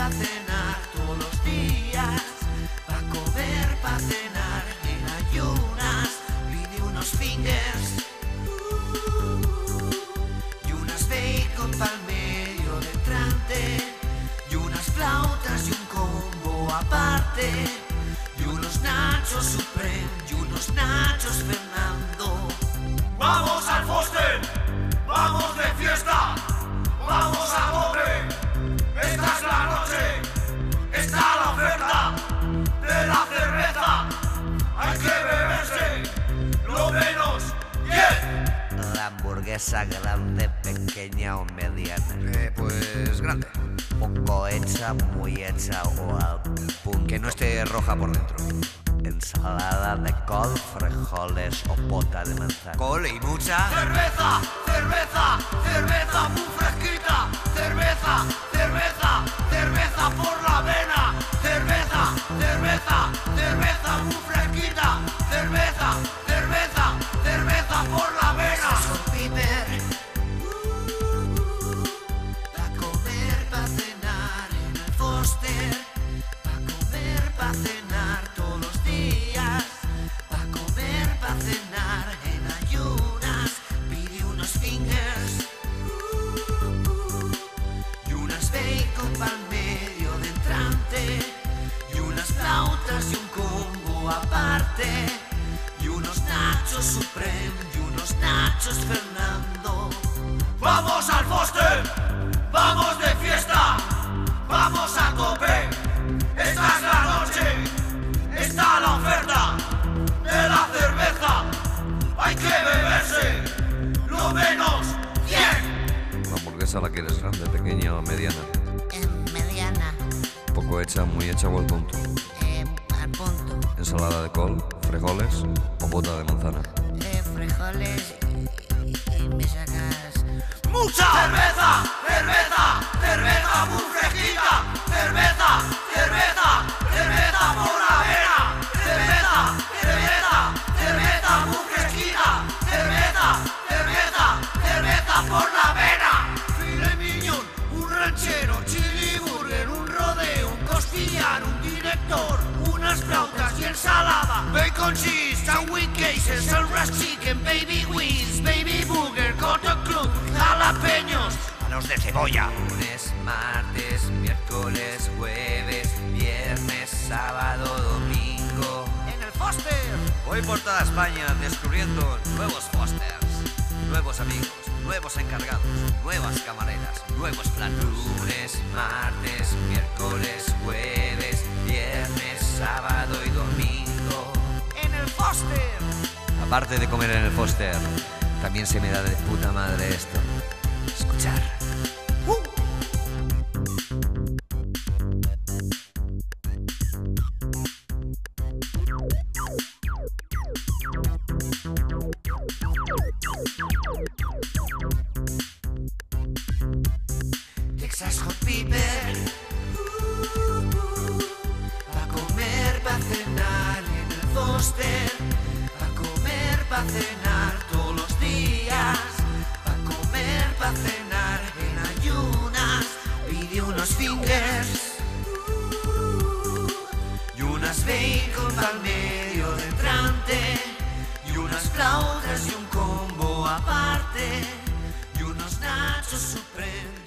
pa' cenar todos los días, pa' comer, pa' cenar en ayunas. Pide unos fingers y unas bacon pa'l medio de entrante, y unas flautas y un combo aparte, y unos nachos Supreme y unos nachos Fernando. ¡Vamos al Foster! ¡Vamos de fiesta! ¡Vamos a tope! ¡Esta es la noche! ¡Está la oferta de la cerveza! ¡Hay que beberse lo menos 10! La hamburguesa grande, pequeña o mediana. Pues grande. Poco hecha, muy hecha o al punto. Que no esté roja por dentro. Ensalada de col, frijoles o pota de manzana. Col y mucha. ¡Cerveza! ¡Cerveza! ¡Cerveza muy fresquita! ¡Cerveza! ¡Cerveza! ¡Cerveza por la vena! ¡Cerveza! ¡Cerveza! ¡Cerveza muy fresquita! ¡Cerveza! ¡Cerveza! ¡Cerveza por la vena! Con piper, pa' comer, pa' cenar en el Foster, pa' comer, pa' cenar todos los días, pa' comer, pa' cenar en ayunas. Pide unos fingers y unas bacon pa'l medio de entrante, y unas flautas y un combo aparte, y unos nachos Supreme y unos nachos Fernando. ¡Vamos al Foster! ¡Vamos de fiesta! ¡Vamos a tope! ¡Esta es la noche! ¡Está la oferta de la cerveza! ¡Hay que beberse lo menos 100! ¿La hamburguesa la quieres grande, pequeña o mediana? Mediana, Poco hecha, muy hecha o al punto. al punto. Ensalada de col, frijoles o bota de manzana. Frijoles y me sacas... ¡Mucha! ¡Cerveza! ¡Cerveza! ¡Cerveza muy fresquita! ¡Cerveza! ¡Cerveza! ¡Cerveza por la vena! ¡Cerveza! ¡Cerveza! ¡Cerveza muy fresquita! ¡Cerveza! ¡Cerveza! ¡Cerveza por la vena! Filet mignon, un ranchero, chili burger, un rodeo, un costillar, un director, unas flautas y ensalada, bacon cheese, sandwich cases, sunrise chicken, baby wings, baby burger, cotton club, jalapeños, Manos de cebolla. Lunes, martes, miércoles, jueves, viernes, sábado, domingo. En el Foster. Voy por toda España descubriendo nuevos Fosters, nuevos amigos, nuevos encargados, nuevas camareras, nuevos platos. Lunes, martes, miércoles, jueves, viernes, sábado y domingo. En el Foster. Aparte de comer en el Foster, también se me da de puta madre esto. Escuchar. Texas Hot Pepper, pa' comer, pa' cenar en el Foster, pa' comer, pa' cenar todos los días, pa' comer, pa' cenar en ayunas. Pide unos fingers y unas bacon pa'l medio de entrante, y unas flautas y un combo aparte, y unos nachos Supreme